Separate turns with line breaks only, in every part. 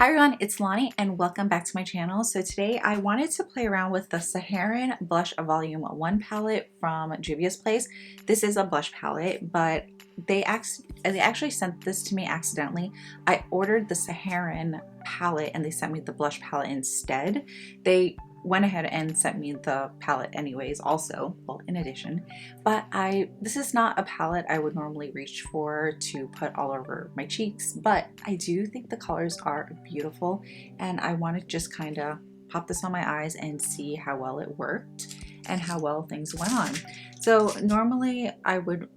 Hi everyone, it's Lonnie and welcome back to my channel. So today I wanted to play around with the Saharan Blush Volume 1 palette from Juvia's Place. This is a blush palette, but they actually sent this to me accidentally. I ordered the Saharan palette and they sent me the blush palette instead. They went ahead and sent me the palette anyways also, well, in addition, but this is not a palette I would normally reach for to put all over my cheeks, but I do think the colors are beautiful and I want to just kind of pop this on my eyes and see how well it worked and how well things went on. So normally I would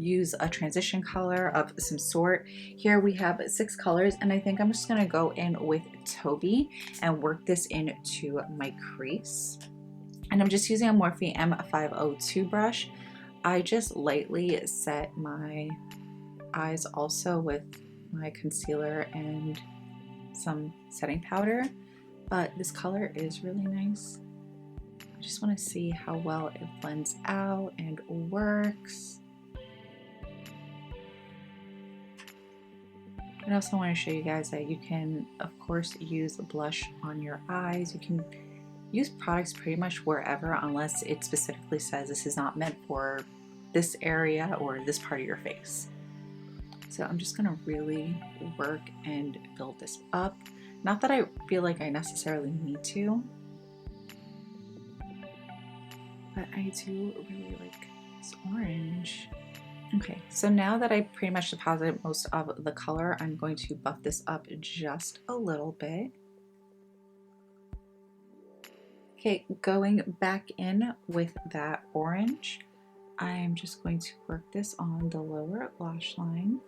use a transition color of some sort. Here we have 6 colors and I think I'm just going to go in with Toby and work this into my crease. And I'm just using a Morphe M502 brush. I just lightly set my eyes also with my concealer and some setting powder, but this color is really nice. I just want to see how well it blends out and works. I also want to show you guys that you can, of course, use blush on your eyes. You can use products pretty much wherever, unless it specifically says this is not meant for this area or this part of your face. So I'm just going to really work and build this up. Not that I feel like I necessarily need to, but I do really like this orange. Okay, so now that I pretty much deposited most of the color, I'm going to buff this up just a little bit. Okay, going back in with that orange, I'm just going to work this on the lower lash line.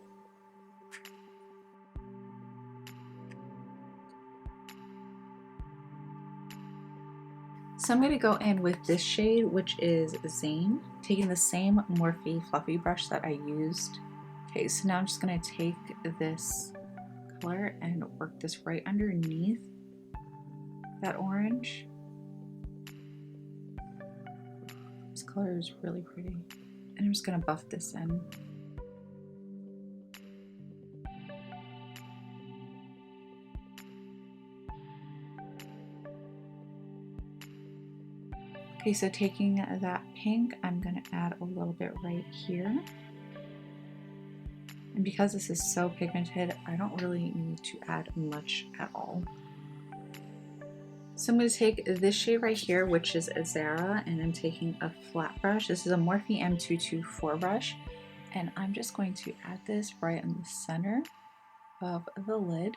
So I'm going to go in with this shade, which is Zane, taking the same Morphe fluffy brush that I used. Okay, so now I'm just going to take this color and work this right underneath that orange. This color is really pretty. And I'm just going to buff this in. Okay, so taking that pink, I'm going to add a little bit right here. And because this is so pigmented, I don't really need to add much at all. So I'm going to take this shade right here, which is Zara, and I'm taking a flat brush. This is a Morphe M224 brush, and I'm just going to add this right in the center of the lid.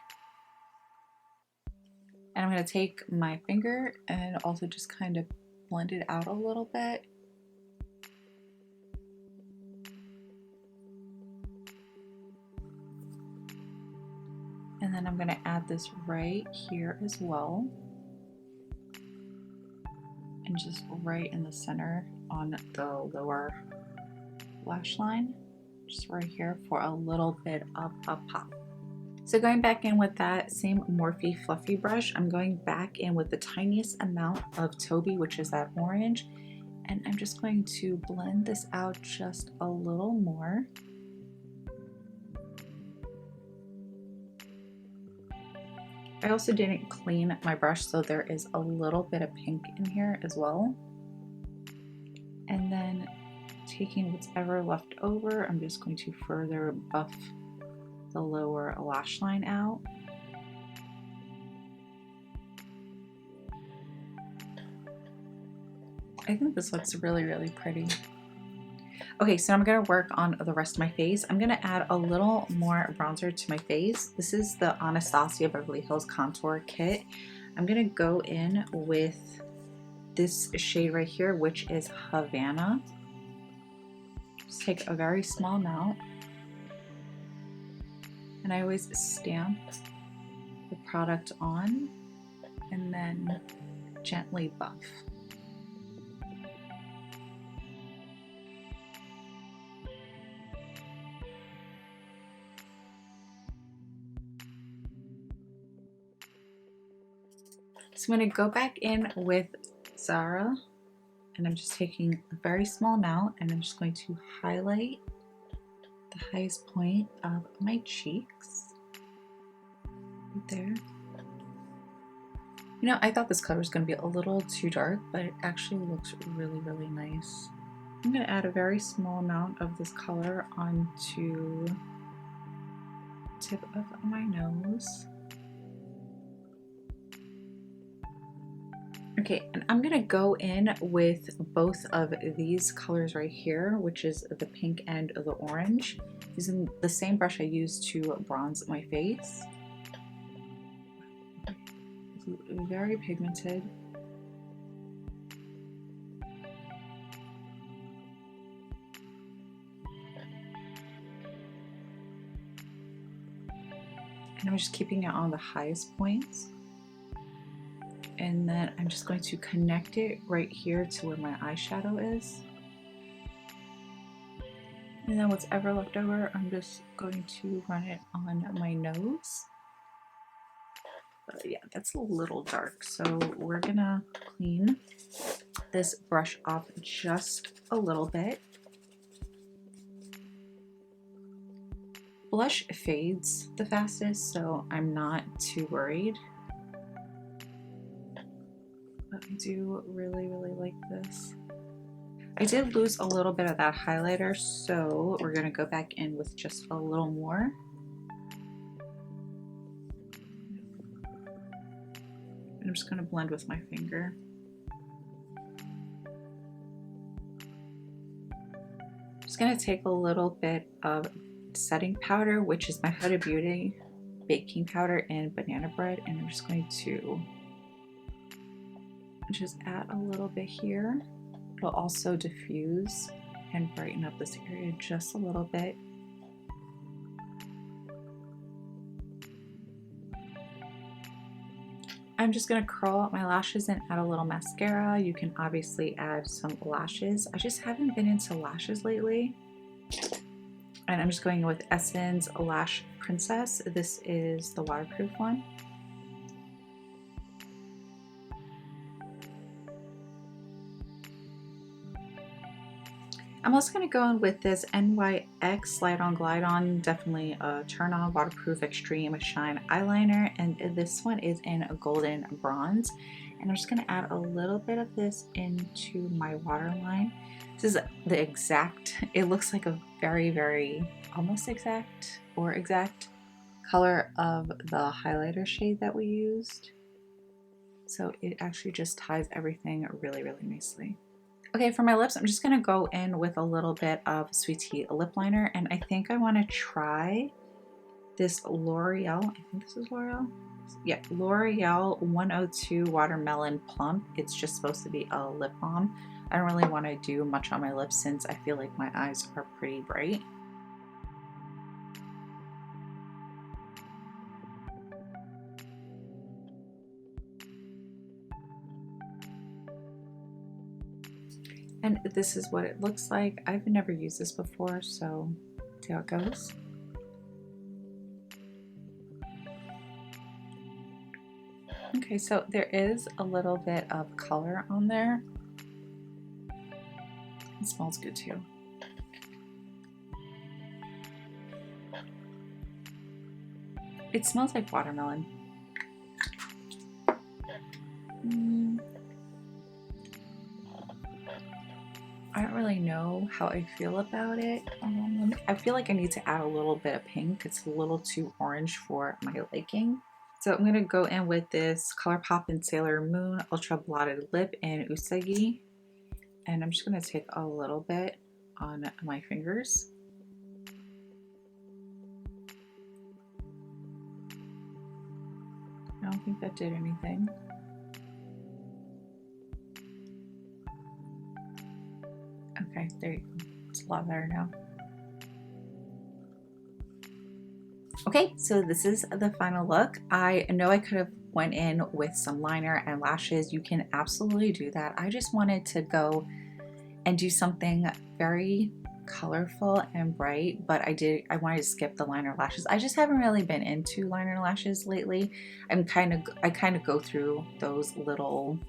And I'm going to take my finger and also just kind of blend it out a little bit. And then I'm going to add this right here as well. And just right in the center on the lower lash line, just right here for a little bit of a pop. So going back in with that same Morphe fluffy brush, I'm going back in with the tiniest amount of Toby, which is that orange, and I'm just going to blend this out just a little more. I also didn't clean my brush, so there is a little bit of pink in here as well. And then taking what's ever left over, I'm just going to further buff the lower lash line out. I think this looks really, really pretty. Okay, so I'm going to work on the rest of my face. I'm going to add a little more bronzer to my face. This is the Anastasia Beverly Hills Contour Kit. I'm going to go in with this shade right here, which is Havana. Just take a very small amount. And I always stamp the product on and then gently buff. So I'm going to go back in with Zara, and I'm just taking a very small amount and I'm just going to highlight the highest point of my cheeks. right there. You know, I thought this color was going to be a little too dark, but it actually looks really, really nice. I'm going to add a very small amount of this color onto the tip of my nose. Okay, and I'm gonna go in with both of these colors right here, which is the pink and the orange, using the same brush I used to bronze my face. It's very pigmented. And I'm just keeping it on the highest points. And then I'm just going to connect it right here to where my eyeshadow is. And then what's ever left over, I'm just going to run it on my nose. But yeah, that's a little dark. So we're gonna clean this brush off just a little bit. Blush fades the fastest, so I'm not too worried. But I do really, really like this. I did lose a little bit of that highlighter, so we're gonna go back in with just a little more. And I'm just gonna blend with my finger. I'm just gonna take a little bit of setting powder, which is my Huda Beauty baking powder in banana bread, and I'm just going to just add a little bit here. It'll also diffuse and brighten up this area just a little bit. I'm just gonna curl out my lashes and add a little mascara. You can obviously add some lashes. I just haven't been into lashes lately. And I'm just going with Essence Lash Princess. This is the waterproof one. I'm also going to go in with this NYX Slide On Glide On, definitely a turn on waterproof extreme shine eyeliner, and this one is in a golden bronze. And I'm just going to add a little bit of this into my waterline. This is the exact, it looks like a very, very almost exact or exact color of the highlighter shade that we used. So it actually just ties everything really, really nicely. Okay, for my lips, I'm just gonna go in with a little bit of Sweet Tea lip liner, and I think I wanna try this L'Oreal, I think this is L'Oreal? Yeah, L'Oreal 102 Watermelon Plump. It's just supposed to be a lip balm. I don't really wanna do much on my lips since I feel like my eyes are pretty bright. And this is what it looks like. I've never used this before, so see how it goes. Okay, so there is a little bit of color on there. It smells good too. It smells like watermelon. I don't really know how I feel about it. I feel like I need to add a little bit of pink. It's a little too orange for my liking. So I'm gonna go in with this ColourPop and Sailor Moon Ultra Blotted Lip in Usagi. And I'm just gonna take a little bit on my fingers. I don't think that did anything. Okay, there you go. It's a lot better now. Okay, so this is the final look. I know I could have went in with some liner and lashes. You can absolutely do that. I just wanted to go and do something very colorful and bright, but I wanted to skip the liner lashes. I just haven't really been into liner lashes lately. I kind of go through those little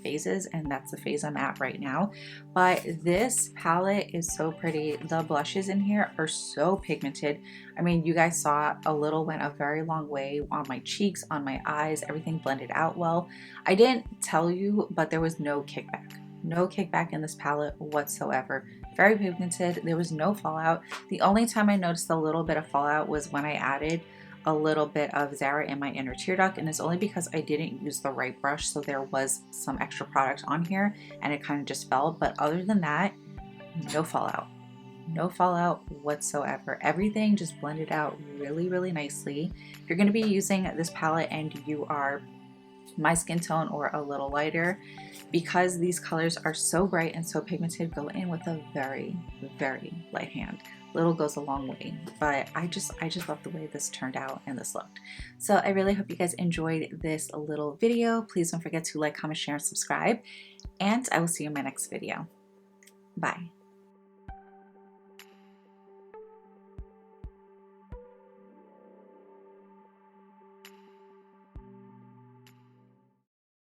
phases, and that's the phase I'm at right now. But this palette is so pretty. The blushes in here are so pigmented. I mean, you guys saw a little went a very long way on my cheeks, on my eyes, everything blended out well. I didn't tell you, but there was no kickback. No kickback in this palette whatsoever. Very pigmented. There was no fallout. The only time I noticed a little bit of fallout was when I added a little bit of Zara in my inner tear duct, and it's only because I didn't use the right brush, so there was some extra product on here and it kind of just fell. But other than that, no fallout. No fallout whatsoever. Everything just blended out really, really nicely. If you're going to be using this palette and you are my skin tone or a little lighter, because these colors are so bright and so pigmented, go in with a very, very light hand. Little goes a long way, but I just love the way this turned out and this looked. So I really hope you guys enjoyed this little video. Please don't forget to like, comment, share, and subscribe, and I will see you in my next video. Bye.